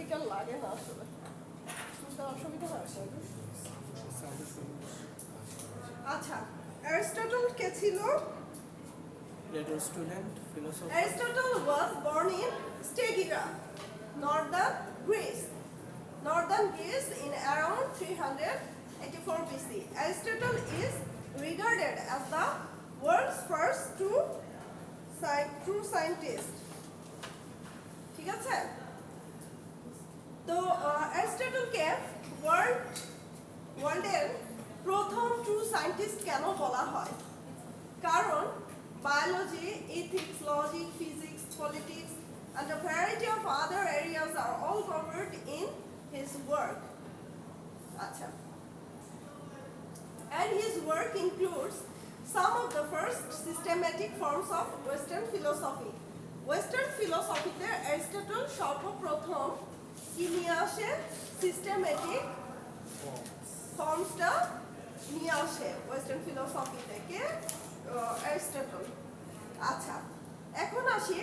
Theoretical লাগে না আসলে, বুঝতে অসুবিধা হয়। আচ্ছা, অ্যারিস্টটল কে ছিল? Aristotle was born in Stygia, northern Greece in around 384 BC. Aristotle is regarded as the world's first true scientist. ঠিক আছে? তো অ্যারিস্টটল কে ওয়ার্ল্ডের প্রথম ট্রু সায়েন্টিস্ট কেন বলা হয়? কারণ biology, ethics, logic, physics, politics, and a variety of other areas are all covered in his work. Achha. And his work includes some of the first systematic forms of Western philosophy. Western philosophy te Aristotle সর্বপ্রথম কি নিয়ে আসে? Systematic ফর্মসটা নিয়ে আসে western philosophy থেকে Aristotle. আচ্ছা, এখন আসি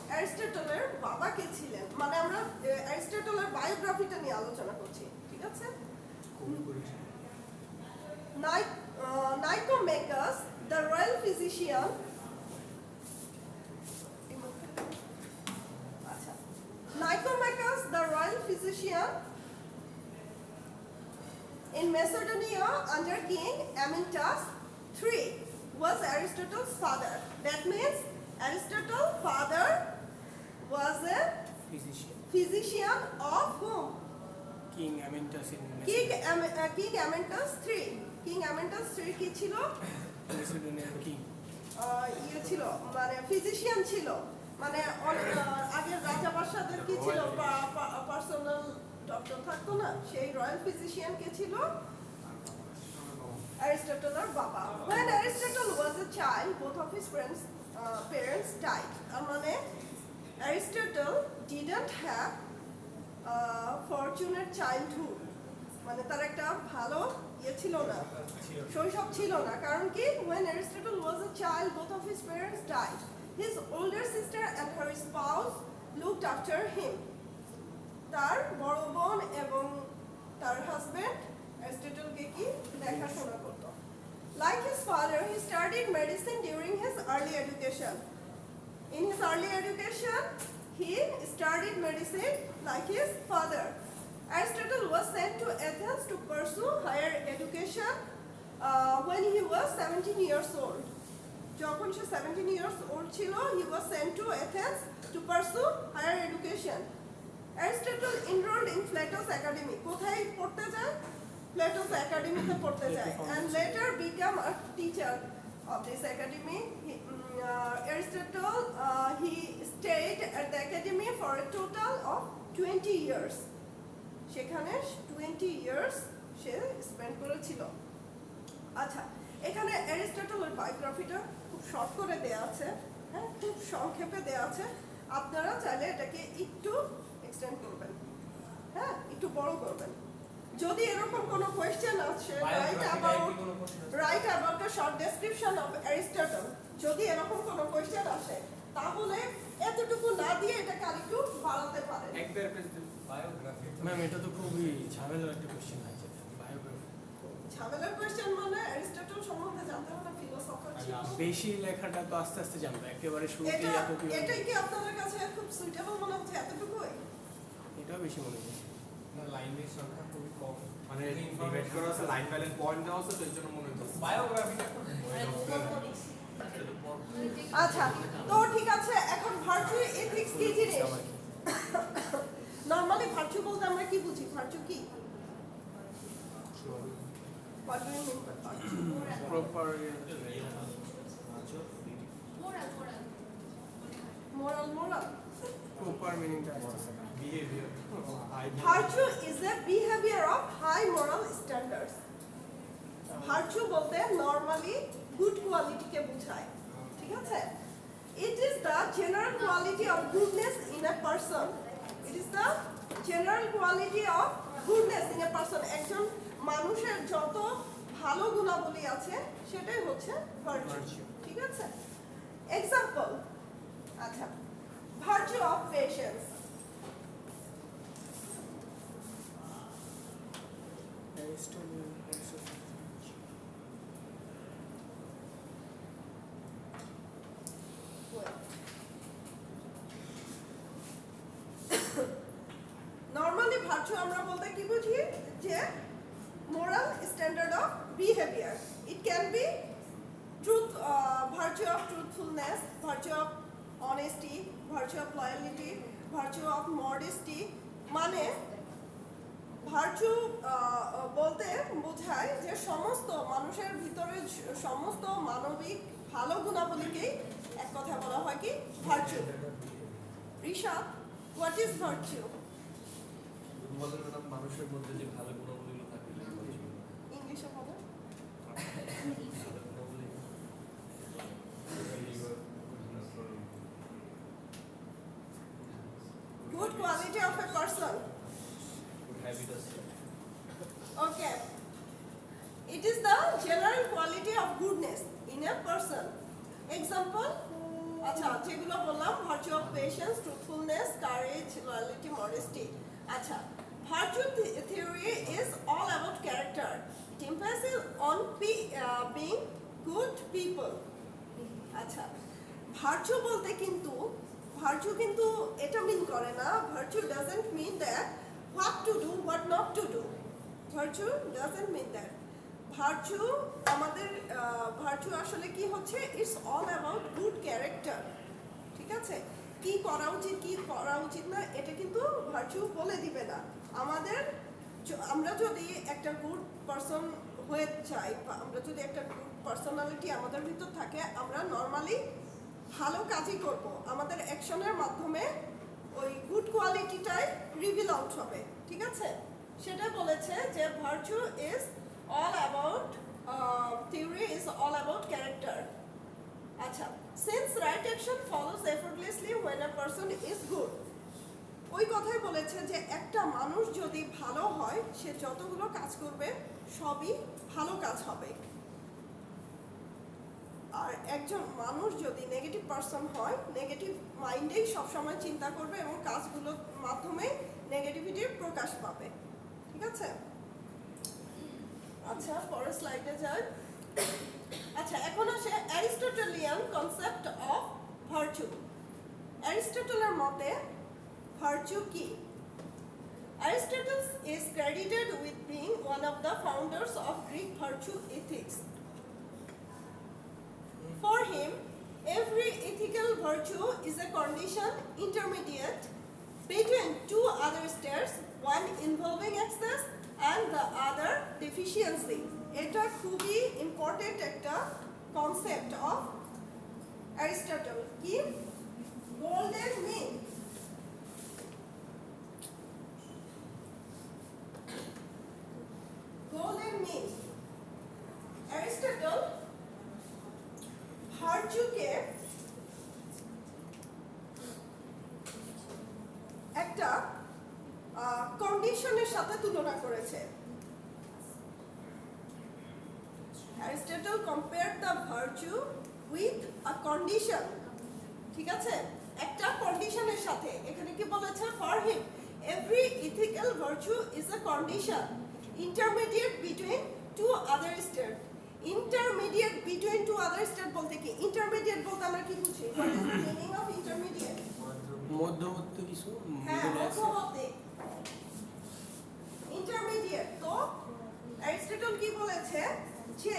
অ্যারিস্টটলের বাবা কে ছিলেন, মানে আমরা অ্যারিস্টটলের বায়োগ্রাফিটা নিয়ে আলোচনা করছি, ঠিক আছে? Nicomacheus, the royal physician, Nicomacheus, the royal physician in Macedonia under King Amyntas III, was Aristotle's father. That means Aristotle's father was a physician of whom? King Amyntas King Amyntas III. King Amyntas III কি ছিল? Macedonian king. ইয়ে ছিল, মানে physician ছিল, মানে আগের রাজা বাদশাদের কি ছিল, পার্সোনাল ডক্টর থাকতো না, সেই রয়্যাল ফিজিশিয়ান কে ছিল? Aristotle's Baba. When Aristotle was a child, both of his parents died. মানে Aristotle didn't have fortunate childhood. মানে তার একটা ভালো ইয়ে ছিল না, শৈশব ছিল না। কারণ কি? When Aristotle was a child, both of his parents died. His older sister and her spouse looked after him. তার বড় বোন এবং তার হাজবেন্ড অ্যারিস্টটলকে কি দেখাশোনা করত। Like his father, he studied medicine during his early education. In his early education, he studied medicine like his father. Aristotle was sent to Athens to pursue higher education when he was 17 years old. যখন সে 17 years old ছিল, he was sent to Athens to pursue higher education. Aristotle enrolled in Plato's Academy. কোথায় পড়তে যায়? Plato's Academy তে পড়তে যায়, and later became a teacher of this academy. Aristotle he stayed at the academy for a total of 20 years. সেখানে 20 years সে spend করেছিল। আচ্ছা, এখানে অ্যারিস্টটলের বায়োগ্রাফিটা খুব শর্ট করে দেয়া আছে, হ্যাঁ, খুব সংক্ষেপে দেয়া আছে। আপনারা চাইলে এটাকে একটু এক্সটেন্ড করবেন, হ্যাঁ, একটু বড় করবেন। যদি এরকম কোনো কোয়েশ্চেন আছে, right about a short description of Aristotle, যদি এরকম কোনো কোয়েশ্চেন আসে, তাহলে এতটুকু না দিয়ে এটাকে আরেকটু বাড়াতে পারেন। একবার বায়োগ্রাফি ম্যাম, এটা তো খুবই ঝামেলার একটা কোশ্চেন আছে। বায়োগ্রাফি ঝামেলার কোয়েশ্চেন মানে অ্যারিস্টটল সম্বন্ধে জানতে হবে না, ফিলোসফার ছিল। বেশি লেখাটা তো আস্তে আস্তে জানবে, একেবারে শুরুতে এতটুকু। এটাই কি আপনাদের কাছে খুব সুইটেবল মনে হচ্ছে? এতটুকুই? এটাও বেশি মনে হচ্ছে না, লাইনের সংখ্যা খুবই কম, মানে ডিভাইড করা আছে, লাইন বাই লাইন পয়েন্ট দেওয়া আছে, তো এর জন্য মনে হচ্ছে বায়োগ্রাফিটা। আচ্ছা, তো ঠিক আছে, এখন ভার্চু এথিক্স কি জিনিস? নরমালি ভার্চু বলতে আমরা কি বুঝি? ভার্চু কি? What do you mean by virtue? Proper Moral. Proper মিনিংটা আসছে behaviour. Virtue is a behavior of high moral standards. Virtue বলতে নরমালি গুড কোয়ালিটি কে বোঝায়, ঠিক আছে? It is the general quality of goodness in a person. It is the general quality of goodness in a person. একজন মানুষের যত ভালো গুণাবলী আছে সেটাই হচ্ছে ভার্চু, ঠিক আছে? এক্সাম্পল, আচ্ছা, virtue of patience. Normally virtue আমরা বলতে কি বুঝি যে moral standard of behavior. It can be truth, virtue of truthfulness, virtue of honesty, virtue of loyalty, virtue of modesty. মানে ভার্চু বলতে বোঝায় যে সমস্ত মানুষের ভিতরে সমস্ত মানবিক ভালো গুণাবলীকেই এক কথা বলা হয় কি virtue. Rishad, what is virtue? মানুষের মধ্যে যে ভালো গুণাবলীগুলো থাকে ইংলিশে বলো। Good quality of a person. Okay. It is the general quality of goodness in a person. Example, আচ্ছা যেগুলো বললাম virtue of patience, truthfulness, courage, loyalty, modesty. আচ্ছা, virtue theory is all about character. It emphasizes on being good people. আচ্ছা, virtue বলতে কিন্তু virtue কিন্তু এটা মিন করে না, virtue doesn't mean that what to do, what not to do. Virtue doesn't mean that. Virtue আমাদের virtue আসলে কি হচ্ছে, it's all about good character. ঠিক আছে, কি করা উচিত কি করা উচিত না এটা কিন্তু virtue বলে দিবে না। আমাদের আমরা যদি একটা গুড পারসন হয়ে চাই, আমরা যদি একটা গুড পার্সোনালিটি আমাদের ভিতর থাকে, আমরা নর্মালি ভালো কাজই করব, আমাদের অ্যাকশনের মাধ্যমে ওই গুড কোয়ালিটিটাই রিভিল আউট হবে। ঠিক আছে, সেটা বলেছে যে virtue is all about theory is all about character. আচ্ছা, since right action follows effortlessly when a person is good, ওই কথাই বলেছে যে একটা মানুষ যদি ভালো হয় সে যতগুলো কাজ করবে সবই ভালো কাজ হবে, আর একজন মানুষ যদি নেগেটিভ পারসন হয় নেগেটিভ মাইন্ডেই সবসময় চিন্তা করবে এবং কাজগুলোর মাধ্যমে নেগেটিভিটির প্রকাশ পাবে। ঠিক আছে, আচ্ছা পরের স্লাইডে যাই। আচ্ছা, এখন আসে অ্যারিস্টটলিয়ান কনসেপ্ট অফ ভার্চু। অ্যারিস্টটলের মতে ভার্চু কি? Aristotle is credited with being one of the founders of Greek virtue ethics. For him, every ethical virtue is a condition intermediate between two other states, one involving excess and the other deficiency. এটা খুবই important একটা concept of Aristotle. কি? Golden মিন। Golden মিন। Aristotle ভার্চুকে একটা কন্ডিশনের সাথে তুলনা করেছে। Aristotle compared the virtue with a condition. ঠিক আছে, একটা কন্ডিশনের সাথে। এখানে কি বলেছে? For him, every ethical virtue is a condition intermediate between two other states. Intermediate between two other states বলতে কি? Intermediate বলতে আমরা কি বুঝি? What is the meaning of intermediate? মধ্যবর্তী কিছু। হ্যাঁ, মধ্যবর্তী। Intermediate। তো অ্যারিস্টটল কি বলেছে যে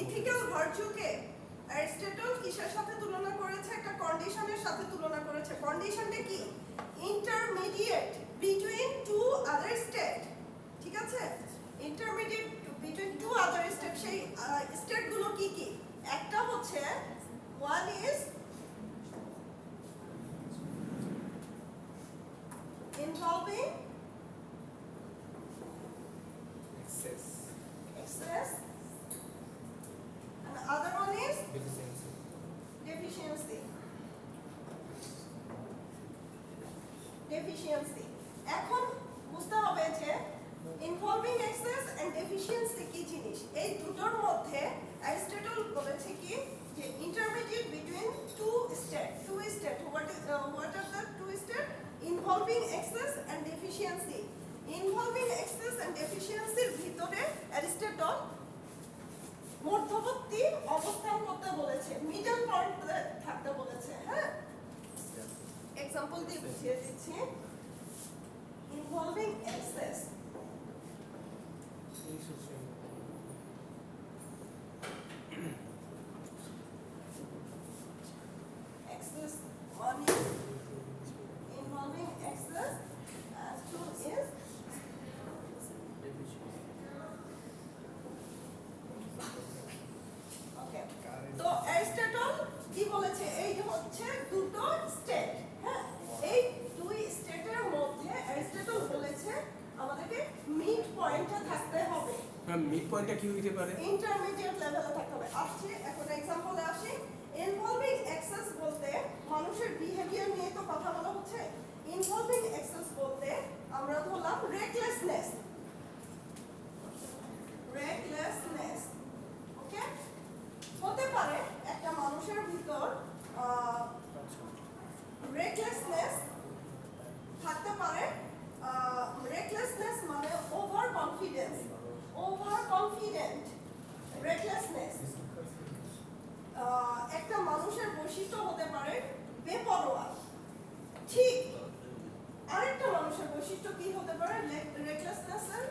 ইথিক্যাল ভার্চুকে অ্যারিস্টটল কিসের সাথে তুলনা করেছে? একটা কন্ডিশনের সাথে তুলনা করেছে। কন্ডিশনটা কি? Intermediate between to other state. ঠিক আছে, intermediate between to other state. সেই স্টেটগুলো কি কি? একটা হচ্ছে one is involving excess and the other one is deficiency. এখন বুঝতে হবে যে involving excess and deficiency কি জিনিস। এই দুটোর মধ্যে অ্যারিস্টটল বলেছে কি যে intermediate between two states deficiency. Involving excess and deficiency ভিতরে অ্যারিস্টটল মধ্যবর্তী অবস্থান করতে বলেছে, মিডল পয়েন্টে থাকতে বলেছে। হ্যাঁ, এক্সাম্পল দিয়ে বুঝিয়ে দিচ্ছি। Involving excess, excess one is involving excess, as two is okay. তো অ্যারিস্টটল কি বলেছে, এই হচ্ছে দুটো স্টেট। হ্যাঁ, এই দুই স্টেটের মধ্যে অ্যারিস্টটল বলেছে আমাদেরকে মিড পয়েন্টে থাকতে হবে। ম্যাম মিড পয়েন্টটা কি হইতে পারে? ইন্টারমিডিয়েট লেভেলে থাকতে হবে। আসছে এখন এক্সাম্পলে আসি। ইনভলভিং এক্সেস বলতে মানুষের বিহেভিয়ার নিয়ে তো কথা বলা হচ্ছে। ইনভলভিং এক্সেস বলতে আমরা ধরলাম রেকলেসনেস, রেকলেসনেস। ওকে, হতে পারে একটা মানুষের ভিতর রেকলেসনেস থাকতে পারে। রেকলেসনেস মানে ওভার কনফিডেন্স, ওভার কনফিডেন্ট, রেকলেসনেস। একটা মানুষের বৈশিষ্ট্য হতে পারে বেপরোয়া। ঠিক আরেকটা মানুষের বৈশিষ্ট্য কি হতে পারে? রেকলেসনেসের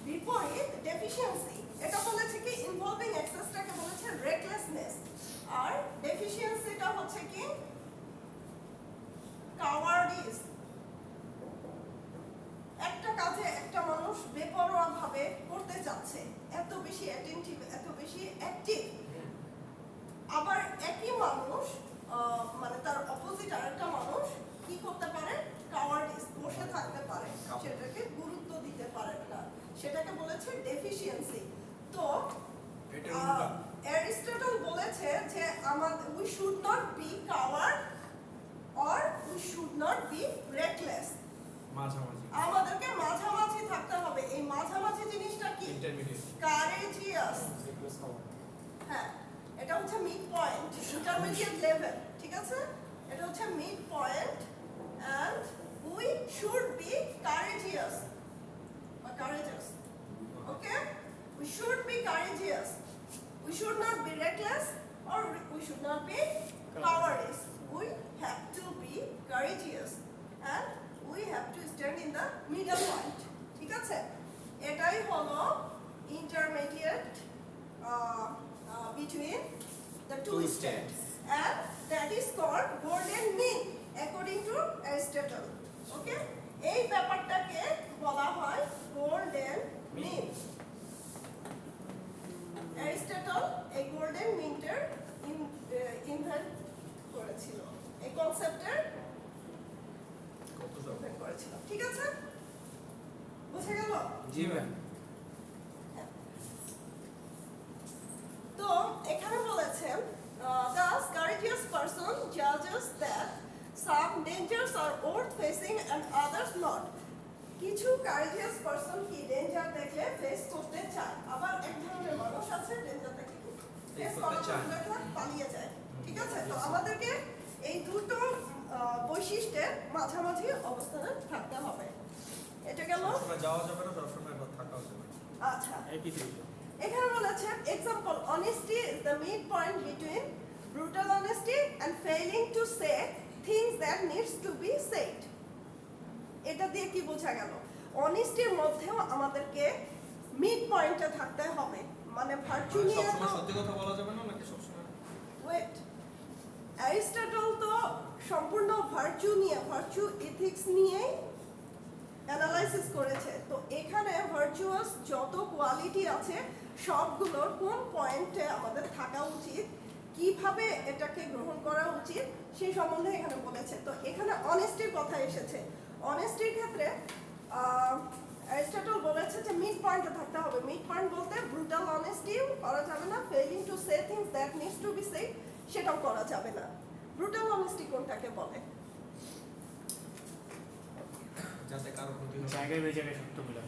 বিপরীত ডেফিসিয়েন্সি। এটা বলেছে কি ইনভলভিং এক্সেসটাকে বলেছে রেকলেসনেস, আর ডেফিসিয়েন্সিটা হচ্ছে কি কাওয়ার্ডিস। একটা কাজে একটা মানুষ বেপরোয়া ভাবে করতে যাচ্ছে, এত বেশি অ্যাটেনটিভ, এত বেশি অ্যাক্টিভ। আবার একই মানুষ মানে তার অপোজিট আরেকটা মানুষ কি করতে পারে? কাওয়ার্ডিস, বসে থাকতে পারে, সেটাকে গুরুত্ব দিতে পারে না, সেটাকে বলেছে ডেফিসিয়েন্সি। তো অ্যারিস্টটল বলেছে যে আমাদের we should not be coward or we should not be reckless. মাঝামাঝি, আমাদেরকে মাঝামাঝি থাকতে হবে। এই মাঝামাঝি জিনিসটা কি? Intermediate, courageous. হ্যাঁ, এটা হচ্ছে মিড পয়েন্ট, ইন্টারমিডিয়েট লেভেল। ঠিক আছে, এটা হচ্ছে mid point. And we should be courageous বা courageous. Okay, we should be courageous, we should not be reckless or we should not be cowardice. We have to be courageous and we have to stand in the middle point. ঠিক আছে, এটাই হলো intermediate between the two states, and that is called golden mean according to Aristotle. Okay, এই ব্যাপারটাকে বলা হয় golden mean. Aristotle এই golden মিনটার invent করেছিল, এই কনসেপ্টের ইনভেন্ট করেছিল। ঠিক আছে, বুঝে গেল? জি ম্যাম। তো এখানে বলেছেন thus courageous person judges that some dangers are worth facing and others not. কিছু কারেজিয়াস পারসন কি ডেঞ্জার দেখলে ফেস করতে চায়, আবার এক ধরনের মানুষ আছে ডেঞ্জার দেখলে ফেস করতে চায় না, পালিয়ে যায়। ঠিক আছে, তো আমাদেরকে এই দুটো বৈশিষ্ট্যের মাঝামাঝি অবস্থানে থাকতে হবে। এটা গেল, যাওয়া যাবে না, সবসময় থাকা যাবে। আচ্ছা, এখানে বলেছে example honesty is the midpoint between brutal honesty and failing to say things that needs to be said. এটা দিয়ে কি বোঝা গেল? অনেস্টির মধ্যেও আমাদেরকে মিড পয়েন্টে থাকতে হবে, মানে ভার্চু নিয়ে সবসময় সত্যি কথা বলা যাবে না, নাকি সবসময়? ওয়েট, অ্যারিস্টটল তো সম্পূর্ণ ভার্চু নিয়ে, ভার্চু এথিক্স নিয়ে অ্যানালাইসিস করেছে। তো এখানে ভার্চুয়াস যত কোয়ালিটি আছে সবগুলোর কোন পয়েন্টে আমাদের থাকা উচিত, কিভাবে এটাকে গ্রহণ করা উচিত সেই সম্বন্ধে এখানে বলেছে। তো এখানে অনেস্টির কথা এসেছে। অনেস্টির ক্ষেত্রে অ্যারিস্টটল বলেছে যে মিড পয়েন্টে থাকতে হবে। মিড পয়েন্ট বলতে ব্রুটাল অনেস্টি করা যাবে না, failing to say things that needs to B shed সেটাও করা যাবে না। ব্রুটাল অনেস্টি কোনটাকে বলে? যাতে কারো ক্ষতি হয়, জায়গায় সত্য বলে